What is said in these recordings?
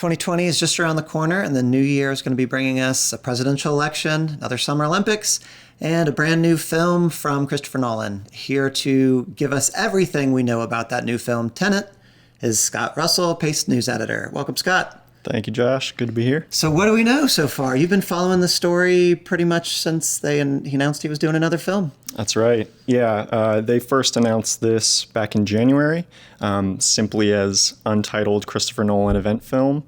2020 is just around the corner, and the new year is going to be bringing us a presidential election, another Summer Olympics, and a brand new film from Christopher Nolan. Here to give us everything we know about that new film, Tenet, is Scott Russell, Paste News Editor. Welcome, Scott. Thank you, Josh. Good to be here. So what do we know so far? You've been following the story pretty much since he announced he was doing another film. That's right. Yeah, they first announced this back in January, simply as untitled Christopher Nolan event film.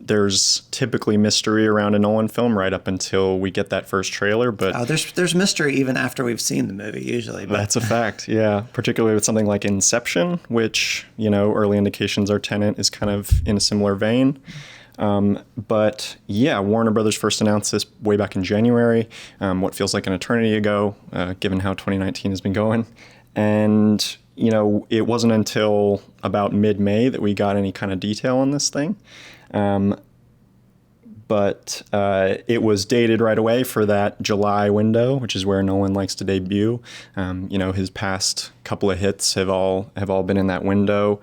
There's typically mystery around a Nolan film right up until we get that first trailer, but there's mystery even after we've seen the movie usually. But. That's a fact. Yeah, particularly with something like Inception, which early indications are Tenet is kind of in a similar vein. But yeah, Warner Brothers first announced this way back in January, what feels like an eternity ago, given how 2019 has been going, and it wasn't until about mid-May that we got any kind of detail on this thing. But it was dated right away for that July window, which is where Nolan likes to debut. His past couple of hits have all been in that window.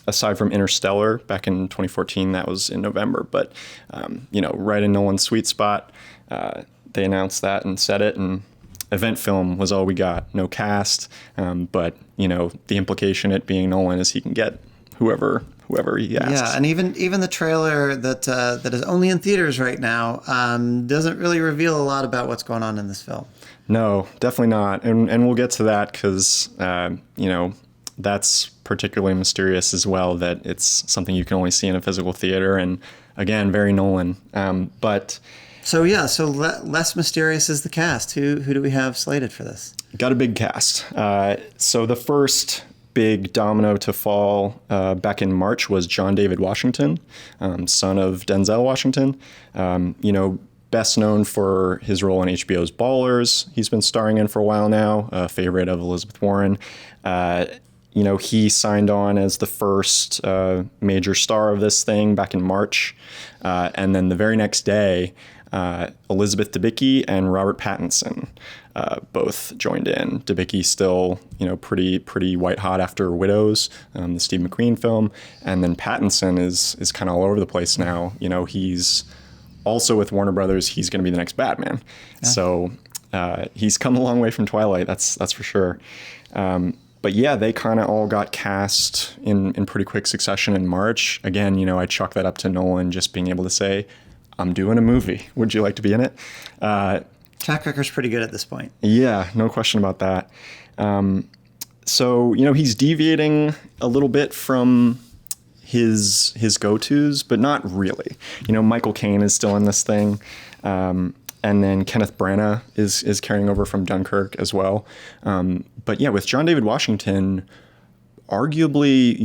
Aside from Interstellar back in 2014, that was in November. But right in Nolan's sweet spot, they announced that and said it, and event film was all we got. No cast, but the implication it being Nolan is he can get whoever he asks. Yeah, and even the trailer that is only in theaters right now doesn't really reveal a lot about what's going on in this film. No, definitely not, and we'll get to that because that's particularly mysterious as well. That it's something you can only see in a physical theater, and again, very Nolan. So less mysterious is the cast. Who do we have slated for this? Got a big cast. So the first big domino to fall back in March was John David Washington, son of Denzel Washington. Best known for his role in HBO's Ballers. He's been starring in for a while now, a favorite of Elizabeth Warren. He signed on as the first major star of this thing back in March. And then the very next day, Elizabeth Debicki and Robert Pattinson both joined in. Debicki still, pretty white hot after Widows, the Steve McQueen film, and then Pattinson is kind of all over the place now. He's also with Warner Brothers. He's going to be the next Batman, so he's come a long way from Twilight. That's for sure. But yeah, they kind of all got cast in pretty quick succession in March. Again, I chalk that up to Nolan just being able to say, I'm doing a movie. Would you like to be in it? Track record's pretty good at this point. Yeah, no question about that. So he's deviating a little bit from his go-tos, but not really. Michael Caine is still in this thing. And then Kenneth Branagh is carrying over from Dunkirk as well. But yeah, with John David Washington, arguably,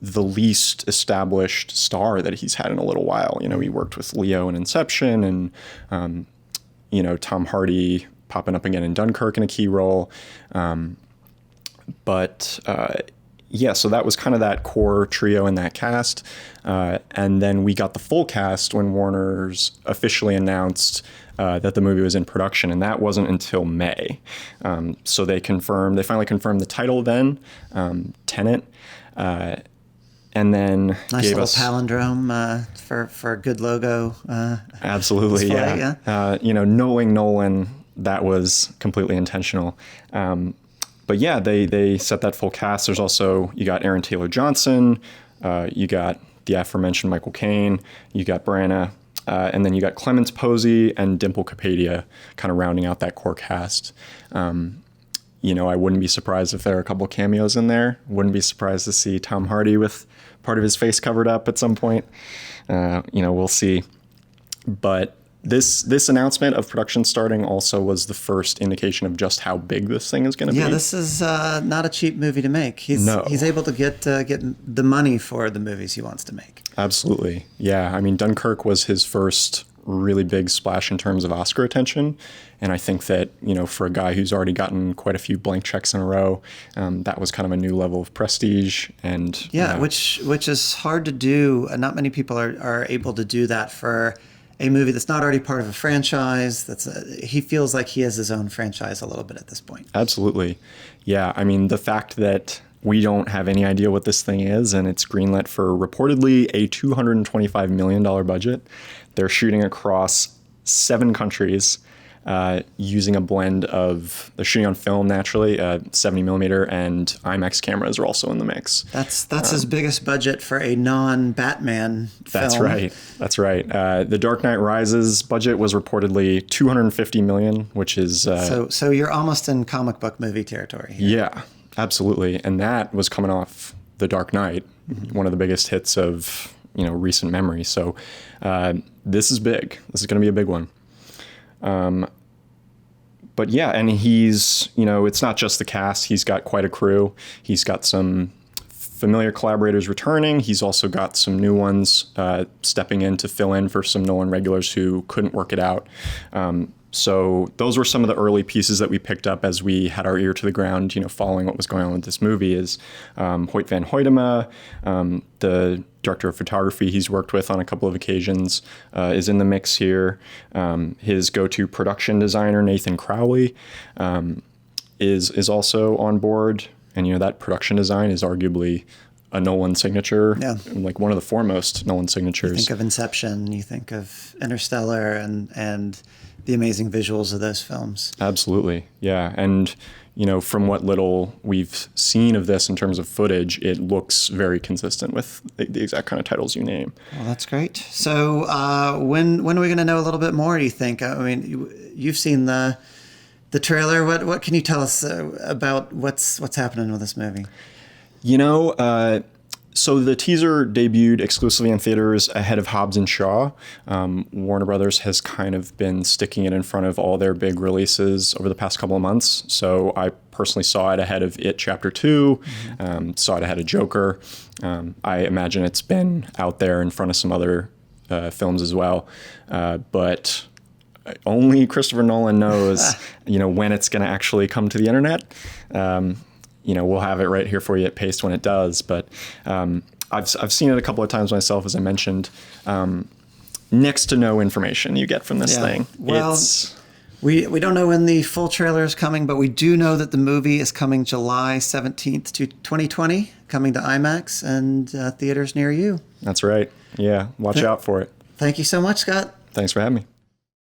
the least established star that he's had in a little while. He worked with Leo in Inception and, Tom Hardy popping up again in Dunkirk in a key role. So that was kind of that core trio in that cast. And then we got the full cast when Warner's officially announced that the movie was in production, and that wasn't until May. So they finally confirmed the title then, Tenet, and then nice gave little us palindrome for a good logo. Absolutely, display, yeah. Knowing Nolan, that was completely intentional. But yeah, they set that full cast. There's also, you got Aaron Taylor Johnson, you got the aforementioned Michael Caine, you got Branagh, and then you got Clemence Posey and Dimple Kapadia kind of rounding out that core cast. I wouldn't be surprised if there are a couple cameos in there. Wouldn't be surprised to see Tom Hardy with part of his face covered up at some point. We'll see. But this announcement of production starting also was the first indication of just how big this thing is going to be. Yeah, this is not a cheap movie to make. He's able to get the money for the movies he wants to make. Absolutely. Yeah. I mean, Dunkirk was his first really big splash in terms of Oscar attention. And I think that, for a guy who's already gotten quite a few blank checks in a row, that was kind of a new level of prestige. And yeah, which is hard to do. Not many people are able to do that for a movie that's not already part of a franchise. He feels like he has his own franchise a little bit at this point. Absolutely. Yeah. I mean, the fact that We don't have any idea what this thing is, and it's greenlit for reportedly a $225 million budget. They're shooting across 7 countries using a blend of, they're shooting on film naturally, 70 millimeter, and IMAX cameras are also in the mix. That's his biggest budget for a non-Batman film. That's right. That's right. The Dark Knight Rises budget was reportedly $250 million, which is... So you're almost in comic book movie territory here. Yeah, absolutely. And that was coming off The Dark Knight, one of the biggest hits of recent memory. So this is big. This is going to be a big one. But yeah, and he's, it's not just the cast. He's got quite a crew. He's got some familiar collaborators returning. He's also got some new ones stepping in to fill in for some Nolan regulars who couldn't work it out. So those were some of the early pieces that we picked up as we had our ear to the ground, following what was going on with this movie. Is Hoyt van Hoytema, the director of photography he's worked with on a couple of occasions, is in the mix here. His go-to production designer, Nathan Crowley, is also on board. And, that production design is arguably a Nolan signature, like one of the foremost Nolan signatures. You think of Inception, you think of Interstellar, and the amazing visuals of those films. Absolutely, yeah. And, from what little we've seen of this in terms of footage, it looks very consistent with the exact kind of titles you name. Well, that's great. So when are we going to know a little bit more, do you think? I mean, you've seen the trailer. What can you tell us about what's happening with this movie? So the teaser debuted exclusively in theaters ahead of Hobbs and Shaw. Warner Brothers has kind of been sticking it in front of all their big releases over the past couple of months. So I personally saw it ahead of It Chapter 2, saw it ahead of Joker. I imagine it's been out there in front of some other films as well. But only Christopher Nolan knows, when it's going to actually come to the internet. We'll have it right here for you at Paste when it does. But I've seen it a couple of times myself, as I mentioned. Next to no information you get from this thing. Well, we don't know when the full trailer is coming, but we do know that the movie is coming July 17th to 2020, coming to IMAX and theaters near you. That's right. Yeah, watch out for it. Thank you so much, Scott. Thanks for having me.